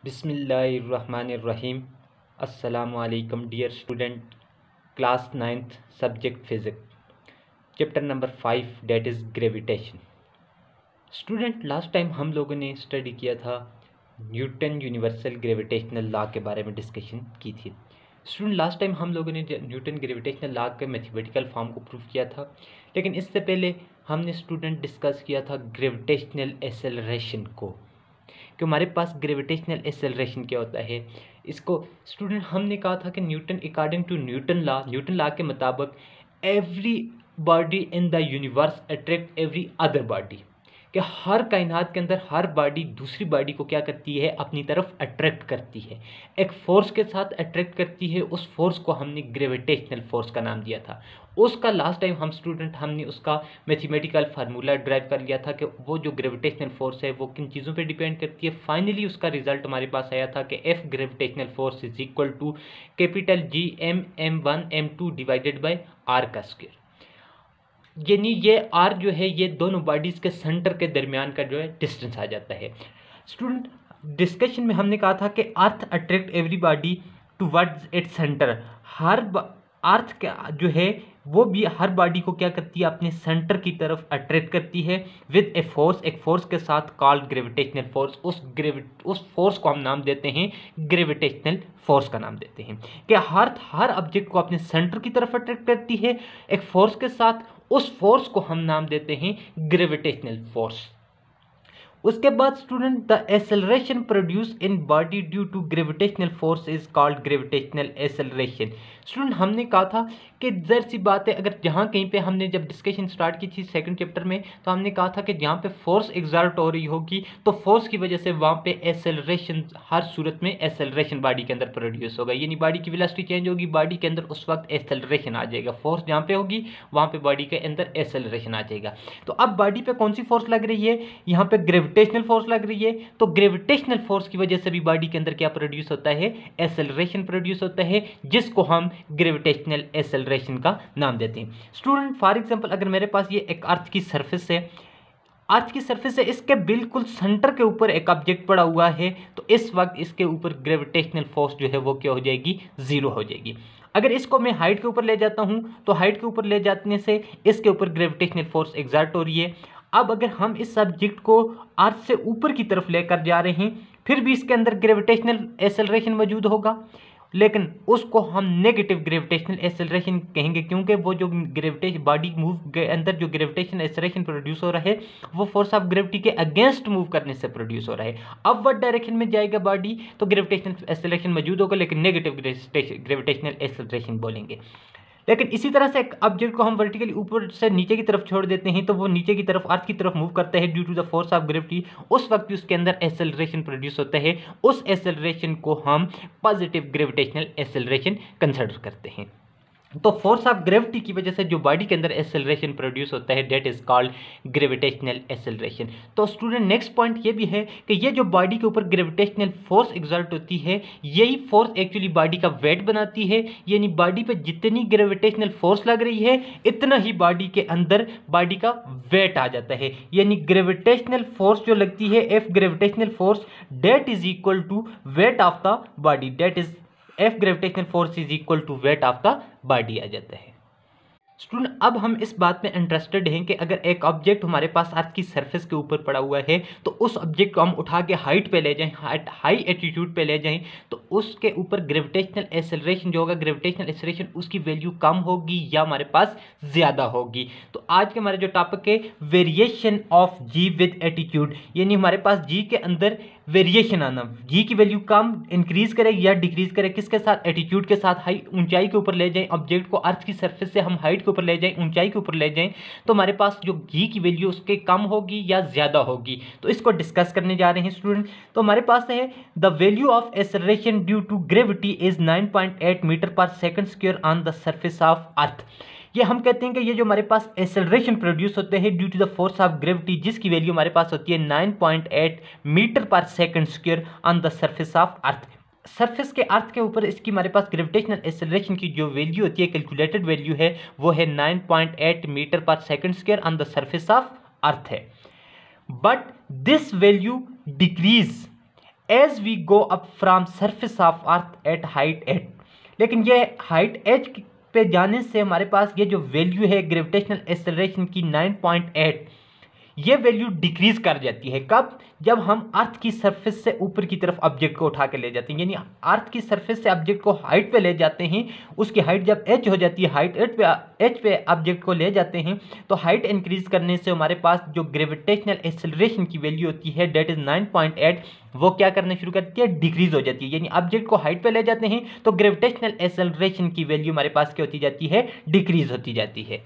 बिस्मिल्लाहिर्रहमानिर्रहीम। अस्सलामुअलैकुम dear student, class 9th subject physics, chapter number 5 that is gravitation. Student, last time हम लोगों ने स्टडी किया था न्यूटन यूनिवर्सल ग्रेविटेशनल लॉ के बारे में डिस्कशन की थी। स्टूडेंट, लास्ट टाइम हम लोगों ने न्यूटन ग्रेविटेशनल लॉ के मैथमेटिकल फॉर्म को प्रूव किया था, लेकिन इससे पहले हमने स्टूडेंट डिस्कस किया था ग्रेविटेशनल एक्सेलरेशन को, कि हमारे पास ग्रेविटेशनल एक्सेलरेशन क्या होता है। इसको स्टूडेंट हमने कहा था कि Newton according to Newton law के मुताबिक every body in the universe attract every other body, कि हर कायनात के अंदर हर बॉडी दूसरी बॉडी को क्या करती है, अपनी तरफ अट्रैक्ट करती है, एक फोर्स के साथ अट्रैक्ट करती है। उस फोर्स को हमने ग्रेविटेशनल फोर्स का नाम दिया था। उसका लास्ट टाइम हमने उसका मैथमेटिकल फार्मूला ड्राइव कर लिया था कि वो जो ग्रेविटेशनल फोर्स है वो किन चीज़ों पे डिपेंड करती है। फाइनली उसका रिजल्ट हमारे पास आया था कि F gravitational force is equal to capital G m1 m2 divided by R का स्क्वायर। यानी ये आर जो है ये दोनों बॉडीज़ के सेंटर के दरमियान का जो है डिस्टेंस आ जाता है। स्टूडेंट, डिस्कशन में हमने कहा था कि earth attract every body towards its centre. Earth का जो है वो भी हर बॉडी को क्या करती है, अपने सेंटर की तरफ अट्रैक्ट करती है विद ए फोर्स, एक फोर्स के साथ कॉल्ड ग्रेविटेशनल फोर्स। उस फोर्स को हम नाम देते हैं ग्रेविटेशनल फोर्स का नाम देते हैं, कि हर ऑब्जेक्ट को अपने सेंटर की तरफ अट्रैक्ट करती है एक फोर्स के साथ। उस फोर्स को हम नाम देते हैं ग्रेविटेशनल फोर्स। उसके बाद student, the acceleration produce in body due to gravitational force is called gravitational acceleration. Student, हमने कहा था कि ज़र सी बात है, अगर जहाँ कहीं पे हमने जब डिस्कशन स्टार्ट की थी सेकंड चैप्टर में, तो हमने कहा था कि जहाँ पे फोर्स एग्जर्ट हो रही होगी तो फोर्स की वजह से वहाँ पे एक्सेलरेशन, हर सूरत में एक्सेलरेशन बॉडी के अंदर प्रोड्यूस होगा। यानी बॉडी की वेलोसिटी चेंज होगी, बॉडी के अंदर उस वक्त एक्सेलरेशन आ जाएगा। फोर्स जहाँ पे होगी वहाँ पे बॉडी के अंदर एक्सेलरेशन आ जाएगा। तो अब बॉडी पे कौन सी फोर्स लग रही है, यहाँ पे ग्रेविटेशनल फोर्स लग रही है। तो ग्रेविटेशनल फोर्स की वजह से भी बॉडी के अंदर क्या प्रोड्यूस होता है, एक्सेलरेशन प्रोड्यूस होता है, जिसको हम ग्रेविटेशनल एक्सेलरेशन का नाम देते हैं। स्टूडेंट, फॉर एग्जांपल अगर मेरे पास ये एक अर्थ की सरफेस है, अर्थ की सरफेस है, इसके बिल्कुल सेंटर के ऊपर एक ऑब्जेक्ट पड़ा हुआ है, तो इस वक्त इसके ऊपर ग्रेविटेशनल फोर्स जो है वो क्या हो जाएगी, जीरो हो जाएगी। अगर इसको मैं हाइट के ऊपर ले जाता हूं तो हाइट के ऊपर ले जाने से इसके ऊपर ग्रेविटेशनल फोर्स एग्जर्ट हो रही है। अब अगर हम इस सब्जेक्ट को अर्थ से ऊपर की तरफ लेकर जा रहे हैं, फिर भी इसके अंदर ग्रेविटेशनल एक्सेलरेशन मौजूद होगा, लेकिन उसको हम नेगेटिव ग्रेविटेशनल एक्सेलरेशन कहेंगे, क्योंकि वो जो ग्रेविटेशन बॉडी मूव के अंदर जो ग्रेविटेशन एक्सेलरेशन प्रोड्यूस हो रहा है वो फोर्स ऑफ ग्रेविटी के अगेंस्ट मूव करने से प्रोड्यूस हो रहा है। अपवर्ड डायरेक्शन में जाएगा बॉडी तो ग्रेविटेशनल एक्सेलरेशन मौजूद होगा, लेकिन नेगेटिव ग्रेविटेशनल एक्सेलरेशन बोलेंगे। लेकिन इसी तरह से एक ऑब्जेक्ट को हम वर्टिकली ऊपर से नीचे की तरफ छोड़ देते हैं तो वो नीचे की तरफ अर्थ की तरफ मूव करता है due to the force of gravity. उस वक्त भी उसके अंदर एक्सेलरेशन प्रोड्यूस होता है। उस एक्सेलरेशन को हम पॉजिटिव ग्रेविटेशनल एक्सेलरेशन कंसिडर करते हैं। तो फोर्स ऑफ ग्रेविटी की वजह से जो बॉडी के अंदर एक्सेलरेशन प्रोड्यूस होता है that is called gravitational acceleration. तो स्टूडेंट, नेक्स्ट पॉइंट ये भी है कि ये जो बॉडी के ऊपर ग्रेविटेशनल फोर्स एग्जर्ट होती है, यही फोर्स एक्चुअली बॉडी का वेट बनाती है। यानी बॉडी पे जितनी ग्रेविटेशनल फोर्स लग रही है इतना ही बॉडी के अंदर बॉडी का वेट आ जाता है। यानी ग्रेविटेशनल फोर्स जो लगती है, F gravitational force that is equal to weight of the body, that is F gravitational force is equal to weight of the body आ जाता है। स्टूडेंट, अब हम इस बात में इंटरेस्टेड हैं कि अगर एक ऑब्जेक्ट हमारे पास अर्थ की सरफेस के ऊपर पड़ा हुआ है तो उस ऑब्जेक्ट को हम उठा के हाइट पे ले जाएं, हाई एटीट्यूड पे ले जाएं, तो उसके ऊपर ग्रेविटेशनल एक्सेलरेशन जो होगा, ग्रेविटेशनल एक्सेलरेशन उसकी वैल्यू कम होगी या हमारे पास ज़्यादा होगी। तो आज के हमारे जो टॉपिक है variation of G with attitude, यानी हमारे पास जी के अंदर वेरिएशन आना, जी की वैल्यू कम इंक्रीज करे या डिक्रीज करे, किसके साथ, एटीट्यूड के साथ। हाई ऊंचाई के ऊपर ले जाएं ऑब्जेक्ट को, अर्थ की सरफेस से हम हाइट के ऊपर ले जाएं, ऊंचाई के ऊपर ले जाएं, तो हमारे पास जो जी की वैल्यू उसके कम होगी या ज़्यादा होगी। तो इसको डिस्कस करने जा रहे हैं स्टूडेंट। तो हमारे पास है the value of acceleration due to gravity is 9.8 metre पर second square on the surface of earth. ये हम कहते हैं कि ये जो हमारे पास एक्सेलरेशन प्रोड्यूस होते हैं due to the force of gravity, जिसकी वैल्यू हमारे पास होती है 9.8 मीटर पर second square on the surface of earth. Surface के अर्थ के ऊपर इसकी हमारे पास ग्रेविटेशनल एक्सेलरेशन की जो वैल्यू होती है, कैलकुलेटेड वैल्यू है, वो है 9.8 मीटर पर second square on the surface of earth है। But this value decreases as we go up from surface of earth at height at, लेकिन ये हाइट एच पे जाने से हमारे पास ये जो वैल्यू है ग्रेविटेशनल एक्सेलरेशन की 9.8, ये वैल्यू डिक्रीज कर जाती है। कब? जब हम अर्थ की सरफेस से ऊपर की तरफ ऑब्जेक्ट को उठा के ले जाते हैं, यानी अर्थ की सरफेस से ऑब्जेक्ट को हाइट पे ले जाते हैं, उसकी हाइट जब एच हो जाती है, हाइट एच पे ऑब्जेक्ट को ले जाते हैं, तो हाइट इंक्रीज करने से हमारे पास जो ग्रेविटेशनल एक्सेलरेशन की वैल्यू होती है डेट इज 9.8, वो क्या करना शुरू करती है? डिक्रीज हो जाती है। यानी ऑब्जेक्ट को हाइट पे ले जाते हैं तो ग्रेविटेशनल एक्सेलरेशन की वैल्यू हमारे पास क्या होती जाती है? डिक्रीज होती जाती है।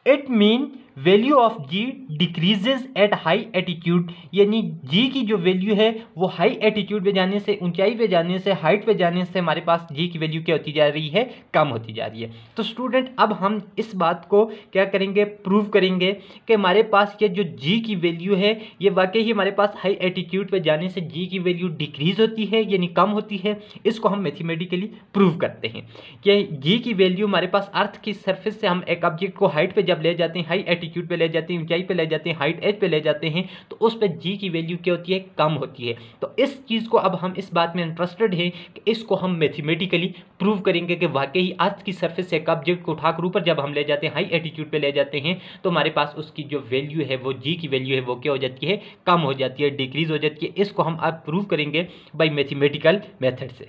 It mean value of G decreases at high attitude, यानी जी की जो वैल्यू है वो हाई एटीट्यूड पे जाने से, ऊंचाई पे जाने से, हाइट पे जाने से हमारे पास जी की वैल्यू क्या होती जा रही है? कम होती जा रही है। तो स्टूडेंट अब हम इस बात को क्या करेंगे? प्रूव करेंगे कि हमारे पास ये जो जी की वैल्यू है ये वाकई ही हमारे पास हाई एटीट्यूड पे जाने से जी की वैल्यू डिक्रीज होती है, यानी कम होती है। इसको हम मैथमेटिकली प्रूव करते हैं कि जी की वैल्यू हमारे पास अर्थ की सरफेस से हम एक ऑब्जेक्ट को हाइट पे जब ले जाते हैं, हाई एटीट्यूड पे ले जाते हैं, ऊंचाई पे ले जाते हैं, हाइट एज पे ले जाते हैं, तो उस पे जी की वैल्यू क्या होती है? कम होती है। तो इस चीज को अब हम इस बात में इंटरेस्टेड हैं कि इसको हम मैथमेटिकली प्रूव करेंगे कि वाकई अर्थ की सरफेस से एक ऑब्जेक्ट को उठाकर ऊपर जब हम ले जाते हैं, हाई एटीट्यूड पे ले जाते हैं, तो हमारे पास उसकी जो वैल्यू है वो जी की वैल्यू है वो क्या हो जाती है? कम हो जाती है, डिक्रीज हो जाती है। इसको हम अब प्रूव करेंगे बाई मैथमेटिकल मेथड से।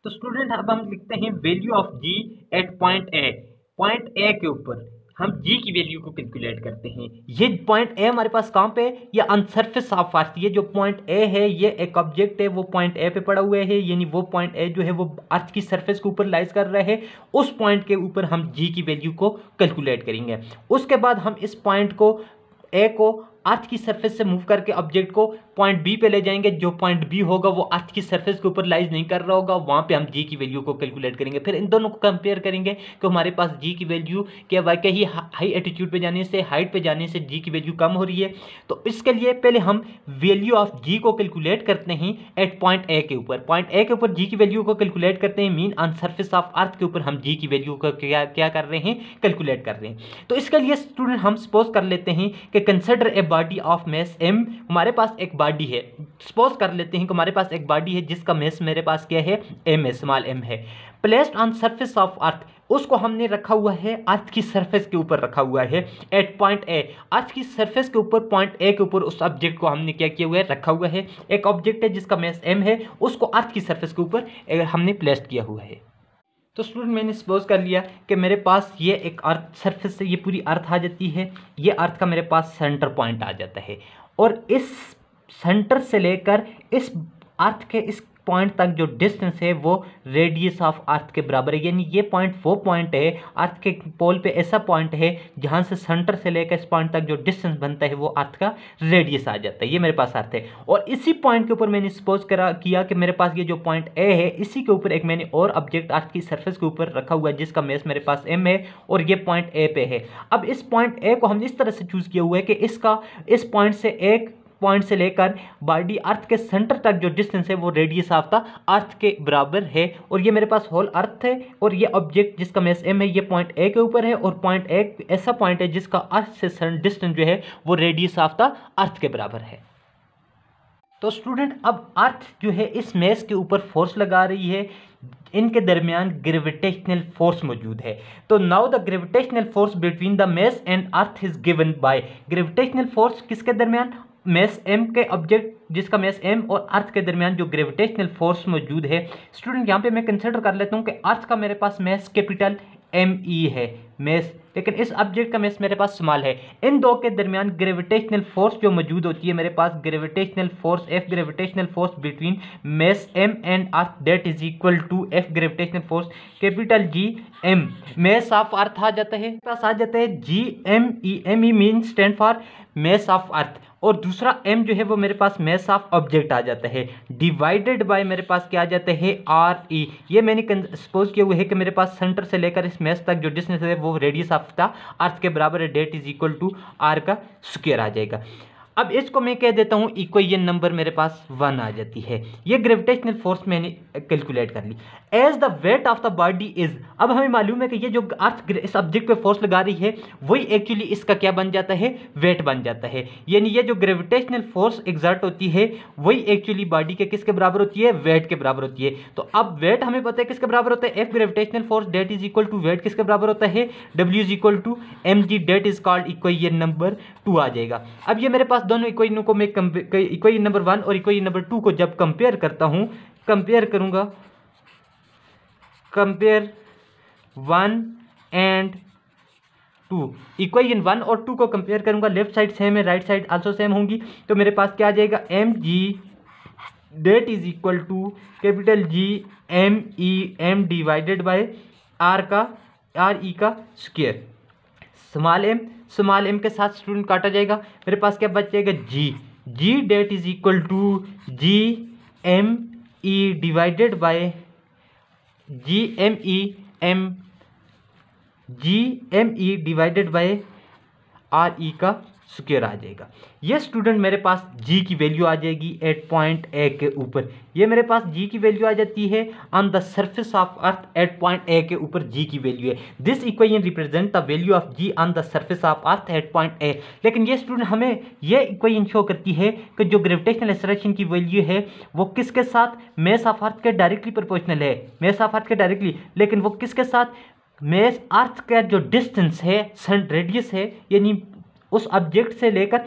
तो स्टूडेंट अब हम लिखते हैं value of G at point A. Point A के ऊपर हम जी की वैल्यू को कैलकुलेट करते हैं। ये पॉइंट ए हमारे पास कहाँ पे? ये ऑन सरफेस ऑफ अर्थ। ये जो पॉइंट ए है ये एक ऑब्जेक्ट है, वो पॉइंट ए पे पड़ा हुआ है, यानी वो पॉइंट ए जो है वो अर्थ की सरफेस के ऊपर लाइज कर रहा है। उस पॉइंट के ऊपर हम जी की वैल्यू को कैलकुलेट करेंगे। उसके बाद हम इस पॉइंट को ए को अर्थ की सरफेस से मूव करके ऑब्जेक्ट को पॉइंट बी पे ले जाएंगे। जो पॉइंट बी होगा वो अर्थ की सरफेस के ऊपर लाइज नहीं कर रहा होगा, वहां पे हम जी की वैल्यू को कैलकुलेट करेंगे। फिर इन दोनों को कंपेयर करेंगे कि हमारे पास जी की वैल्यू क्या वाकई ही हाई एटीट्यूड पे जाने से, हाइट पे जाने से जी की वैल्यू कम हो रही है। तो इसके लिए पहले हम वैल्यू ऑफ जी को कैलकुलेट करते हैं एट पॉइंट ए के ऊपर। पॉइंट ए के ऊपर जी की वैल्यू को कैलकुलेट करते हैं, मीन ऑन सरफेस ऑफ अर्थ के ऊपर हम जी की वैल्यू को क्या कर रहे हैं? कैलकुलेट कर रहे हैं। तो इसके लिए स्टूडेंट हम सपोज कर लेते हैं कि consider a body of mass m। हमारे पास एक बॉडी है, सपोज कर लेते हैं कि हमारे पास एक बॉडी है जिसका मास मेरे पास क्या है? m है, स्मॉल m है। प्लेस्ड ऑन सरफेस ऑफ अर्थ, उसको हमने रखा हुआ है अर्थ की सरफेस के ऊपर रखा हुआ है एट पॉइंट ए। अर्थ की सरफेस के ऊपर पॉइंट ए के ऊपर उस ऑब्जेक्ट को हमने क्या किया हुआ है? रखा हुआ है। एक ऑब्जेक्ट है जिसका मास m है, उसको अर्थ की सरफेस के ऊपर हमने प्लेस्ड किया हुआ है। तो स्टूडेंट मैंने सपोज कर लिया कि मेरे पास ये एक अर्थ सरफेस से ये पूरी अर्थ आ जाती है, ये अर्थ का मेरे पास सेंटर पॉइंट आ जाता है, और इस सेंटर से लेकर इस अर्थ के इस पॉइंट तक जो डिस्टेंस है वो रेडियस ऑफ अर्थ के बराबर है। यानी ये पॉइंट वो पॉइंट है अर्थ के पोल पे, ऐसा पॉइंट है जहां से सेंटर से लेकर इस पॉइंट तक जो डिस्टेंस बनता है वो अर्थ का रेडियस आ जाता है। ये मेरे पास अर्थ है, और इसी पॉइंट के ऊपर मैंने सपोज किया कि मेरे पास ये जो पॉइंट ए है, इसी के ऊपर एक मैंने और ऑब्जेक्ट अर्थ की सरफेस के ऊपर रखा हुआ है जिसका मास मेरे पास m है, और ये पॉइंट ए पे है। अब इस पॉइंट ए को हमने इस तरह से चूज किया हुआ है कि इसका इस पॉइंट से एक पॉइंट से लेकर बॉडी अर्थ के सेंटर तक जो डिस्टेंस है वो रेडियस ऑफ द अर्थ के बराबर है, और ये मेरे पास होल अर्थ है, और ये ऑब्जेक्ट जिसका मास m है ये पॉइंट ए के ऊपर है, और पॉइंट ए ऐसा पॉइंट है जिसका अर्थ से डिस्टेंस जो है वो रेडियस ऑफ द अर्थ के बराबर है। तो स्टूडेंट अब अर्थ जो है इस मास के ऊपर फोर्स लगा रही है, इनके दरमियान ग्रेविटेशनल फोर्स मौजूद है। तो now the gravitational force between the mass and earth is given by, gravitational force किसके दरमियान? मास m के ऑब्जेक्ट जिसका मास m और अर्थ के दरमियान जो ग्रेविटेशनल फोर्स मौजूद है। स्टूडेंट यहाँ पे मैं कंसिडर कर लेता हूँ कि अर्थ का मेरे पास मास कैपिटल me है मास, लेकिन इस ऑब्जेक्ट का मास मेरे पास स्मॉल है। इन दो के दरमियान ग्रेविटेशनल फोर्स जो मौजूद होती है मेरे पास, gravitational force F gravitational force between mass m and earth that is equal to F gravitational force capital G m। Mass of earth आ जाता है, पास आ जाता है GME mean stand for mass of earth, और दूसरा m जो है वो मेरे पास मास ऑफ ऑब्जेक्ट आ जाता है, डिवाइडेड बाय मेरे पास क्या आ जाता है? RE। ये मैंने सपोज किया हुआ है कि मेरे पास सेंटर से लेकर इस मास तक जो डिस्टेंस है वो रेडियस ऑफ द अर्थ के बराबर है, that is equal to r का स्क्वायर आ जाएगा। अब इसको मैं कह देता हूँ इक्वेशन नंबर मेरे पास 1 आ जाती है। ये ग्रेविटेशनल फोर्स मैंने कैलकुलेट कर ली। As the weight of the body is, अब हमें मालूम है कि ये जो अर्थ इस ऑब्जेक्ट पे फोर्स लगा रही है वही एक्चुअली इसका क्या बन जाता है, वेट बन जाता है। यानी ये जो ग्रेविटेशनल फोर्स एग्जर्ट होती है वही एक्चुअली बॉडी के किसके बराबर होती है, वेट के बराबर होती है। तो अब वेट हमें पता है किसके बराबर होता है, F gravitational force that is equal to weight किसके बराबर होता है, W is equal to M G, that is called equation number 2 आ जाएगा। अब ये मेरे पास दोनों इक्वेशनों को मैं इक्वेशन नंबर 1 और इक्वेशन नंबर 2 को जब कंपेयर करता हूं, कंपेयर करूंगा, कंपेयर 1 एंड 2, इक्वेशन 1 और 2 को कंपेयर करूंगा, लेफ्ट साइड सेम है, राइट साइड आल्सो सेम होंगी, तो मेरे पास क्या आ जाएगा, M G that is equal to capital G M E M divided by R का, आर ई का स्क्वायर, स्मॉल एम के साथ स्टूडेंट काटा जाएगा, मेरे पास क्या बच जाएगा, g that is equal to G M E divided by G M E divided by R E का स्क्वायर आ जाएगा। ये स्टूडेंट मेरे पास जी की वैल्यू आ जाएगी एट पॉइंट ए के ऊपर, ये मेरे पास जी की वैल्यू आ जाती है on the surface of earth at point A के ऊपर जी की वैल्यू है। This equation represent the value of G on the surface of earth at point A. लेकिन ये स्टूडेंट हमें ये इक्वेशन शो करती है कि जो ग्रेविटेशनल एक्सेलरेशन की वैल्यू है वो किसके साथ, मेस ऑफ अर्थ के डायरेक्टली प्रोपोर्शनल है, मेस ऑफ अर्थ के डायरेक्टली, लेकिन वो किसके साथ, मेस अर्थ का जो डिस्टेंस है, रेडियस है, यानी उस ऑब्जेक्ट से लेकर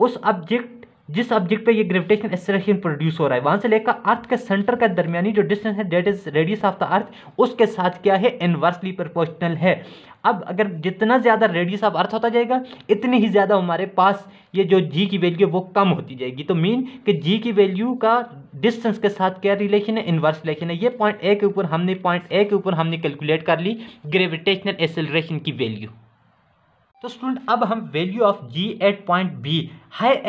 उस ऑब्जेक्ट, जिस ऑब्जेक्ट पे ये ग्रेविटेशनल एक्सेलरेशन प्रोड्यूस हो रहा है वहां से लेकर अर्थ के सेंटर का दरमियानी जो डिस्टेंस है that is radius of the अर्थ, उसके साथ क्या है, इनवर्सली प्रोपोर्शनल है। अब अगर जितना ज्यादा रेडियस ऑफ अर्थ होता जाएगा इतनी ही ज्यादा हमारे पास ये जो जी की वैल्यू है वो कम होती जाएगी। तो मीन कि जी की वैल्यू का डिस्टेंस के साथ क्या रिलेशन है, इनवर्स रिलेशन है। ये पॉइंट ए के ऊपर हमने कैलकुलेट कर ली ग्रेविटेशनल एक्सेलरेशन की वैल्यू। तो स्टूडेंट अब हम value of G at point B higher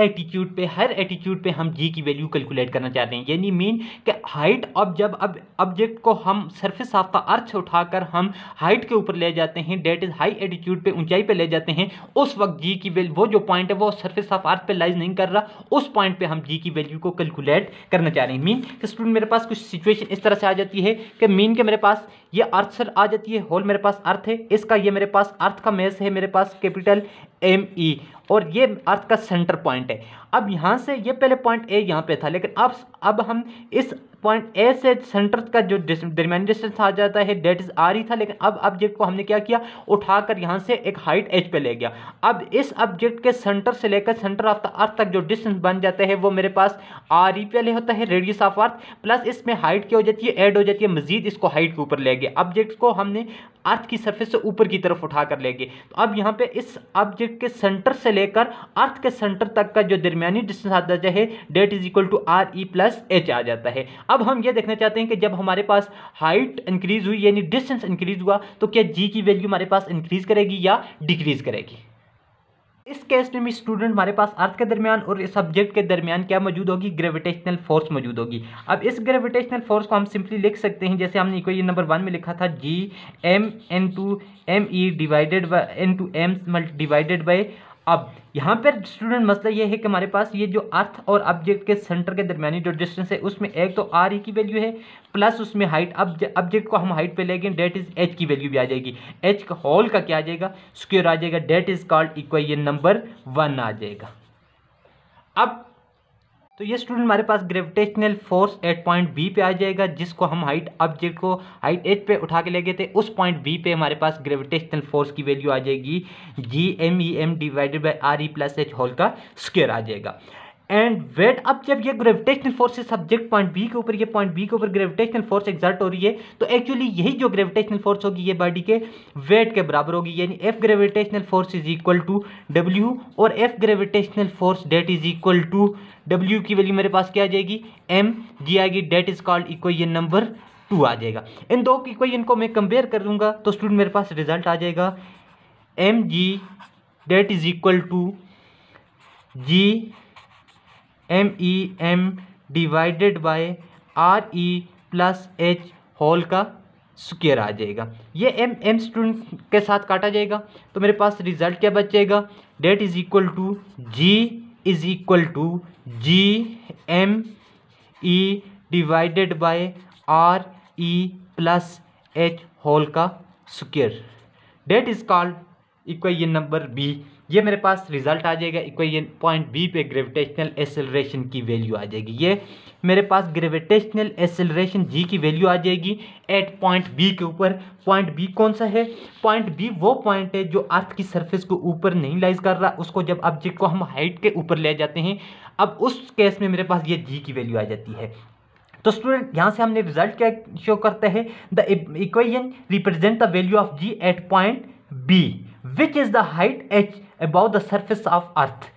attitude पे हम जी की वैल्यू कैलकुलेट करना चाहते हैं। यानी मीन कि हाइट, अब जब अब ऑब्जेक्ट को हम सरफेस ऑफ द अर्थ से उठाकर हम हाइट के ऊपर ले जाते हैं, डेट इज हाई एटीट्यूड पे, ऊंचाई पे ले जाते हैं, उस वक्त जी की वैल्यू, वो जो पॉइंट है वो सरफेस ऑफ अर्थ पे लाइज नहीं कर रहा, उस पॉइंट पे हम जी की वैल्यू को कैलकुलेट करना चाह रहे हैं। मीन कि स्टूडेंट मेरे पास कुछ सिचुएशन इस तरह से आ जाती है कि मीन के मेरे पास ये अर्थ सर आ जाती है, होल मेरे पास अर्थ है, इसका ये मेरे पास अर्थ का मेस है मेरे पास कैपिटल एम ई, और ये अर्थ का सेंटर पॉइंट है। अब यहाँ से ये पहले पॉइंट ए यहाँ पे था, लेकिन अब हम इस पॉइंट ए से सेंटर का जो दरमियानी डिस्टेंस आ जाता है डेट इज आर ही था, लेकिन अब ऑब्जेक्ट को हमने क्या किया, उठाकर यहाँ से एक हाइट एच पे ले गया। अब इस ऑब्जेक्ट के सेंटर से लेकर सेंटर ऑफ द अर्थ तक जो डिस्टेंस बन जाता है वो मेरे पास आर ही पहले होता है, रेडियस ऑफ अर्थ, प्लस इसमें हाइट क्या हो जाती है, ऐड हो जाती है, मजीद इसको हाइट के ऊपर ले गए, ऑब्जेक्ट को हमने अर्थ की सरफेस से ऊपर की तरफ उठाकर ले गए। तो अब यहाँ पे इस ऑब्जेक्ट के सेंटर से लेकर अर्थ के सेंटर तक का जो दरमियानी डिस्टेंस आता है that is equal to R E plus H आ जाता है। अब हम ये देखना चाहते हैं कि जब हमारे पास हाइट इंक्रीज हुई यानी डिस्टेंस इंक्रीज हुआ तो क्या जी की वैल्यू हमारे पास इंक्रीज करेगी या डिक्रीज करेगी। इस केस में भी स्टूडेंट हमारे पास अर्थ के दरमियान और इस सब्जेक्ट के दरमियान क्या मौजूद होगी, ग्रेविटेशनल फोर्स मौजूद होगी। अब इस ग्रेविटेशनल फोर्स को हम सिंपली लिख सकते हैं जैसे हमने इक्वेशन नंबर 1 में लिखा था, G M into M E divided by into M divided by. अब यहाँ पर स्टूडेंट मसला ये है कि हमारे पास ये जो अर्थ और ऑब्जेक्ट के सेंटर के दरमियानी जो डिस्टेंस है उसमें एक तो आर ई की वैल्यू है, प्लस उसमें हाइट, ऑब्जेक्ट को हम हाइट पे लेंगे डेट इज एच की वैल्यू भी आ जाएगी, एच का होल का क्या आ जाएगा, स्क्वायर आ जाएगा, that is called equation number 1 आ जाएगा। अब तो ये स्टूडेंट हमारे पास gravitational force at point B पे आ जाएगा, जिसको हम हाइट ऑब्जेक्ट को हाइट एच पे उठा के ले गए थे, उस पॉइंट बी पे हमारे पास ग्रेविटेशनल फोर्स की वैल्यू आ जाएगी G M E M divided by R E plus H whole का स्क्वायर आ जाएगा। एंड वेट, अब जब ये ग्रेविटेशनल फोर्स से सब्जेक्ट पॉइंट बी के ऊपर, ये पॉइंट बी के ऊपर ग्रेविटेशनल फोर्स एग्जर्ट हो रही है, तो एक्चुअली यही जो ग्रेविटेशनल फोर्स होगी ये बॉडी के वेट के बराबर होगी, यानी F gravitational force is equal to W, और F gravitational force that is equal to W की वैल्यू मेरे पास क्या आ जाएगी, एम जी आएगी, that is called equation number 2 आ जाएगा। इन दो इक्वेशन को मैं कंपेयर करूंगा तो स्टूडेंट मेरे पास रिजल्ट आ जाएगा M G that is equal to G M E M divided by R E plus H whole का स्क्वायर आ जाएगा। ये एम स्टूडेंट के साथ काटा जाएगा तो मेरे पास रिजल्ट क्या बचेगा, that is equal to g is equal to GME divided by RE प्लस H होल का square, that is called equation number B. ये मेरे पास रिजल्ट आ जाएगा इक्वेशन पॉइंट बी पे ग्रेविटेशनल एक्सेलरेशन की वैल्यू आ जाएगी। ये मेरे पास ग्रेविटेशनल एक्सेलरेशन जी की वैल्यू आ जाएगी एट पॉइंट बी के ऊपर। पॉइंट बी कौन सा है? पॉइंट बी वो पॉइंट है जो अर्थ की सरफेस को ऊपर नहीं लाइज कर रहा, उसको जब ऑब्जेक्ट को हम हाइट के ऊपर ले जाते हैं, अब उस केस में मेरे पास ये जी की वैल्यू आ जाती है। तो स्टूडेंट यहाँ से हमने रिजल्ट क्या शो करते हैं? The equation represent the value of G at point B which is the height h above the surface of earth.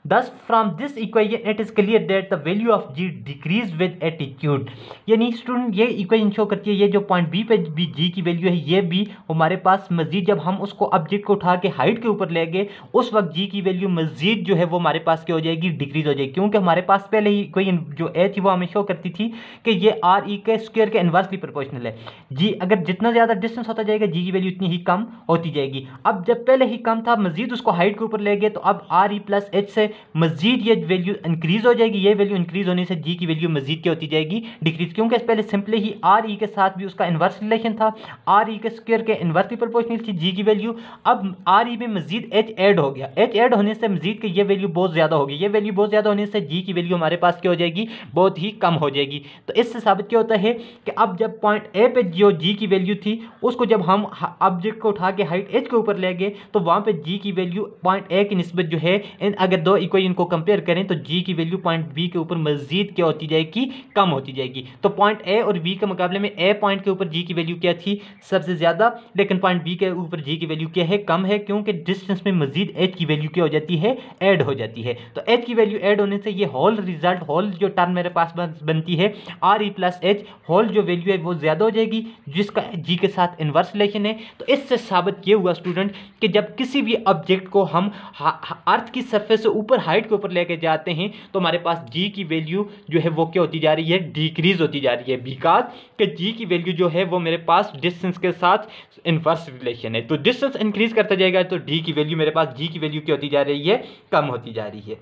Thus from this equation it is clear that the value of g decrease with altitude। यानी student ये equation show करती है, ये जो point B पे भी जी की value है, ये भी हमारे पास मजीद जब हम उसको ऑब्जेक्ट को उठा के हाइट के ऊपर ले गए, उस वक्त जी की वैल्यू मजीद जो है वो हमारे पास क्या हो जाएगी? डिक्रीज हो जाएगी, क्योंकि हमारे पास पहले ही इक्वेशन जो ए थी वो हमें शो करती थी कि ये आर ई के स्क्वायर के इनवर्सली प्रोपोर्शनल है। जी अगर जितना ज़्यादा डिस्टेंस होता जाएगा जी की वैल्यू उतनी ही कम होती जाएगी। अब जब पहले ही कम था, मजीद उसको हाइट के ऊपर ले गए, तो अब आर ई प्लस एच से मजीद ये वैल्यू इंक्रीज हो जाएगी। ये वैल्यू इंक्रीज होने से जी की वैल्यू मजीद क्या होती जाएगी? डिक्रीज, क्योंकि पहले सिंपली ही आर ई के साथ भी उसका इनवर्स रिलेशन था, आर ई के स्क्वायर के इनवर्सली प्रोपोर्शनल थी जी की वैल्यू। अब आर ई में मजीद एच ऐड हो गया, एच ऐड होने से मजीद की ये वैल्यू बहुत ज़्यादा होगी, ये वैल्यू बहुत ज़्यादा होने से जी की वैल्यू हमारे पास क्या हो जाएगी? बहुत ही कम हो जाएगी। तो इससे साबित क्या होता है कि अब जब पॉइंट ए पे जो जी की वैल्यू थी उसको जब हम ऑब्जेक्ट को उठा के हाइट एच के ऊपर ले गए, तो वहाँ पे जी की वैल्यू पॉइंट ए की निस्बत जो है, अगर दो इक्वेशन को कंपेयर करें तो जी की वैल्यू पॉइंट बी के ऊपर मजीद क्या होती जाएगी? कम होती जाएगी। तो पॉइंट ए और बी के मुकाबले में ए पॉइंट के ऊपर जी की वैल्यू क्या थी? सबसे ज़्यादा, लेकिन पॉइंट बी के ऊपर जी की वैल्यू क्या है? कम है, क्योंकि डिस्टेंस में मजीद एच की वैल्यू क्या हो जाती है? ऐड हो जाती है। तो एच की वैल्यू ऐड होने से ये होल रिजल्ट, होल जो टर्म मेरे पास बनती है R E plus H, whole जो वैल्यू है वो ज़्यादा हो जाएगी, जिसका जी के साथ इन्वर्स रिलेशन है। तो इससे साबित ये हुआ स्टूडेंट कि जब किसी भी ऑब्जेक्ट को हम अर्थ की सरफेस से ऊपर हाइट के ऊपर लेके जाते हैं तो हमारे पास जी की वैल्यू जो है वो क्या होती जा रही है? डिक्रीज होती जा रही है, बिकॉज कि जी की वैल्यू जो है वो मेरे पास डिस्टेंस के साथ इनवर्स रिलेशन है। तो डिस्टेंस इंक्रीज करता जाएगा तो डी की वैल्यू, मेरे पास जी की वैल्यू क्या होती जा रही है? कम होती जा रही है।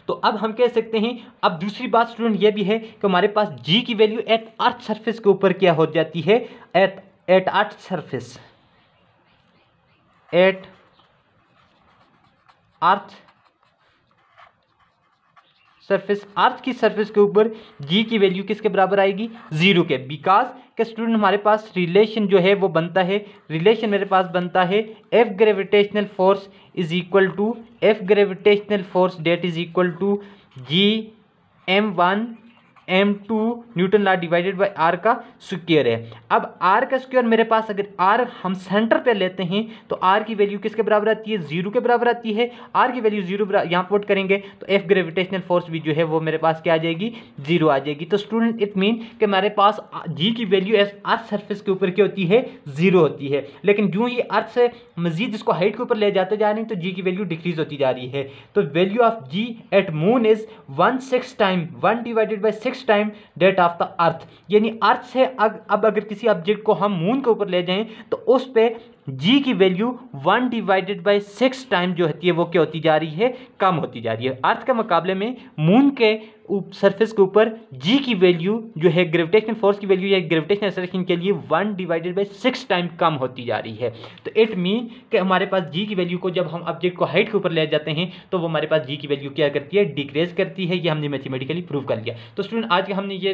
तो अब हम कह सकते हैं, अब दूसरी बात स्टूडेंट ये भी है कि हमारे पास जी की वैल्यू एट अर्थ सरफेस के ऊपर क्या हो जाती है? At earth surface, at earth surface, earth की सरफेस के ऊपर जी की वैल्यू किसके बराबर आएगी? जीरो के, बिकॉज के स्टूडेंट हमारे पास रिलेशन जो है वो बनता है, रिलेशन मेरे पास बनता है F gravitational force is equal to F gravitational force that is equal to GM1 M2 Newton law divided by R का स्क्वायर है। अब आर का स्क्वायर मेरे पास, अगर आर हम सेंटर पे लेते हैं तो आर की वैल्यू किसके बराबर आती है? जीरो के बराबर आती है। आर की वैल्यू जीरो यहाँ पुट करेंगे तो एफ ग्रेविटेशनल फोर्स भी जो है वो मेरे पास क्या आ जाएगी? जीरो आ जाएगी। तो स्टूडेंट इट मीन कि हमारे पास जी की वैल्यू एस अर्थ सरफेस के ऊपर क्या होती है? जीरो होती है, लेकिन जो ही अर्थ से मजीद इसको हाइट के ऊपर ले जाते जा रहे हैं तो जी की वैल्यू डिक्रीज होती जा रही है। तो value of G at moon is 1/6 time 1 divided by 6 time that of the earth. यानी अर्थ से अब अगर किसी ऑब्जेक्ट को हम मून के ऊपर ले जाएं तो उस पे जी की वैल्यू 1 डिवाइडेड बाई 6 टाइम जो होती है वो क्या होती जा रही है? कम होती जा रही है। अर्थ के मुकाबले में मून के सरफेस के ऊपर जी की वैल्यू जो है ग्रेविटेशनल फोर्स की वैल्यू या ग्रेविटेशनल एक्सेलरेशन के लिए 1 डिवाइडेड बाई 6 टाइम कम होती जा रही है। तो इट मीन कि हमारे पास जी की वैल्यू को जब हम ऑब्जेक्ट को हाइट के ऊपर ले जाते हैं तो वो हमारे पास जी की वैल्यू क्या करती है? डिक्रीज करती है। ये हमने मैथमेटिकली प्रूव कर लिया। तो स्टूडेंट आज के हमने ये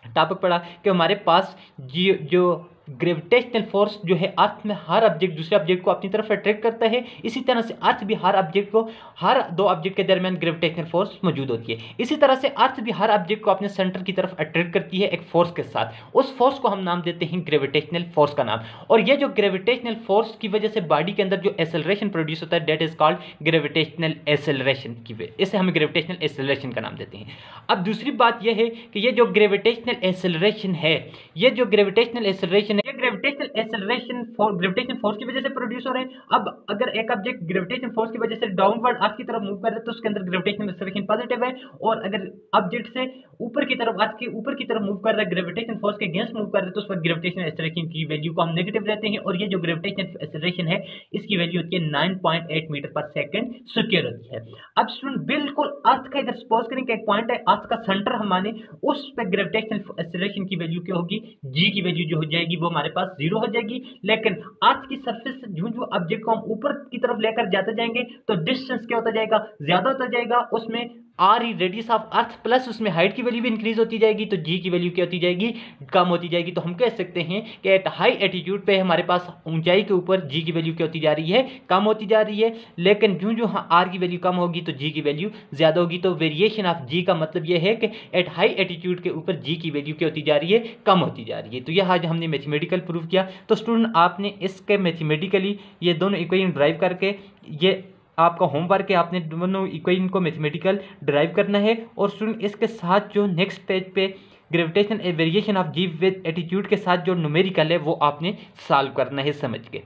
टॉपिक पढ़ा कि हमारे पास जी जो ग्रेविटेशनल फोर्स जो है अर्थ में हर ऑब्जेक्ट दूसरे ऑब्जेक्ट को अपनी तरफ अट्रैक्ट करता है, इसी तरह से अर्थ भी हर ऑब्जेक्ट को, हर दो ऑब्जेक्ट के दरमियान ग्रेविटेशनल फोर्स मौजूद होती है। इसी तरह से अर्थ भी हर ऑब्जेक्ट को अपने सेंटर की तरफ अट्रैक्ट करती है एक फोर्स के साथ। उस फोर्स को हम नाम देते हैं ग्रेविटेशनल फोर्स का नाम। और ये जो ग्रेविटेशनल फोर्स की वजह से बॉडी के अंदर जो एक्सेलरेशन प्रोड्यूस होता है that is called gravitational acceleration की वजह, इसे हम ग्रेविटेशनल एक्सेलरेशन का नाम देते हैं। अब दूसरी बात यह है कि ये जो ग्रेविटेशनल एक्सेलरेशन है, ये जो ग्रेविटेशनल एक्सेलरेशन है, ग्रेविटेशनल एक्सेलरेशन ग्रेविटेशन फोर्स की वजह से प्रोड्यूस हो रहे हैं। अब अगर एक ऑब्जेक्ट ग्रेविटेशन फोर्स की वजह से डाउनवर्ड अर्थ की तरफ मूव कर रहा है तो उसके अंदर ग्रेविटेशनल एक्सेलरेशन पॉजिटिव है, और अगर ऑब्जेक्ट से ऊपर की तरफ अर्थ के ऊपर की तरफ मूव कर रहा है, ग्रेविटेशन फोर्स के अगेंस्ट मूव कर रहा है, तो उस वक्त ग्रेविटेशनल एक्सेलरेशन की वैल्यू को हम नेगेटिव लेते हैं, और ये जो ग्रेविटेशनल एक्सेलरेशन है इसकी वैल्यू होती है 9.8 मीटर पर सेकंड स्क्वायर होती है। अब स्टूडेंट बिल्कुल अर्थ का इधर सपोज करें कि एक पॉइंट है, अर्थ का सेंटर हम माने, उस पे ग्रेविटेशनल एक्सेलरेशन की वैल्यू क्या होगी, जी की वैल्यू जो हो जाएगी वो हमारे पास 0 हो जाएगी। लेकिन अर्थ की सरफेस से जो ऑब्जेक्ट को हम ऊपर की तरफ लेकर जाते जाएंगे तो डिस्टेंस क्या होता जाएगा, ज्यादा होता जाएगा, उसमें R E radius of earth plus उसमें हाइट की वैल्यू भी इंक्रीज होती जाएगी, तो जी की वैल्यू क्या होती जाएगी, कम होती जाएगी। तो हम कह सकते हैं कि एट हाई एटीट्यूड पे हमारे पास ऊंचाई के ऊपर जी की वैल्यू क्या होती जा रही है, कम होती जा रही है। लेकिन जो जो आर की वैल्यू कम होगी तो जी की वैल्यू ज्यादा होगी। तो वेरिएशन ऑफ जी का मतलब यह है कि एट हाई एटीट्यूड के ऊपर जी की वैल्यू क्या होती जा रही है, कम होती जा रही है। तो यह आज हमने मैथमेटिकल प्रूव किया। तो स्टूडेंट आपने इसके मैथमेटिकली ये दोनों इक्वेशन ड्राइव करके, ये आपका होमवर्क है, आपने दोनों इक्वेशन को मैथमेटिकल ड्राइव करना है। और स्टूडेंट इसके साथ जो नेक्स्ट पेज पे gravitation variation of G with altitude के साथ जो न्यूमेरिकल है वो आपने सॉल्व करना है समझ के।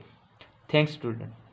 Thanks student.